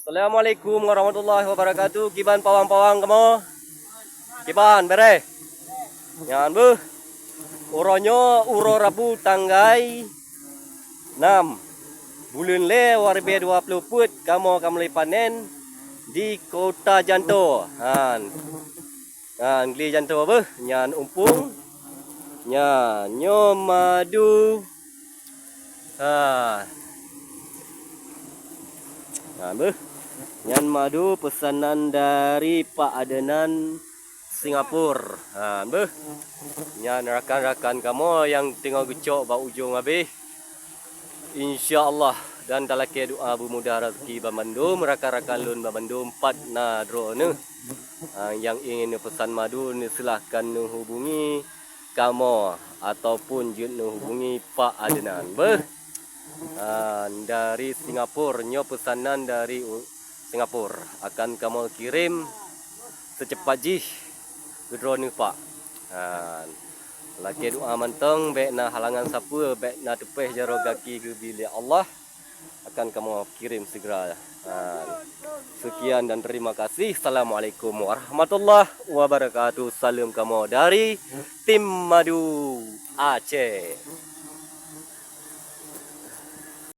Assalamualaikum warahmatullahi wabarakatuh. Kiban pawang-pawang kamu. Kiban bere. Yan bu. Uronyo uro Rabu tanggai 6 bulan le warbe 20 put kamu akan mulai panen di Kota Janto. Han gli Janto bu. Nyan umpung. Nyo madu. Bu. Nyan madu pesanan dari Pak Adenan Singapura. Bu. Nyan rakan-rakan kamu yang tengah gecok bau ujung habis. InsyaAllah dan dalake doa mudah rezeki Bandung, rakan-rakan lun Bandung 4 na drone. Yang ingin pesan madu ni silahkan hubungi kamu ataupun hubungi Pak Adenan. Dari Singapura, nyo pesanan dari Singapura akan kamu kirim secepat jih ke drone Pak. Laki doa manteng baik na halangan siapa, baik na tepeh jaro kaki ke bilik Allah akan kamu kirim segera. Sekian dan terima kasih. Assalamualaikum warahmatullahi wabarakatuh. Salam kamu dari tim Madu Aceh.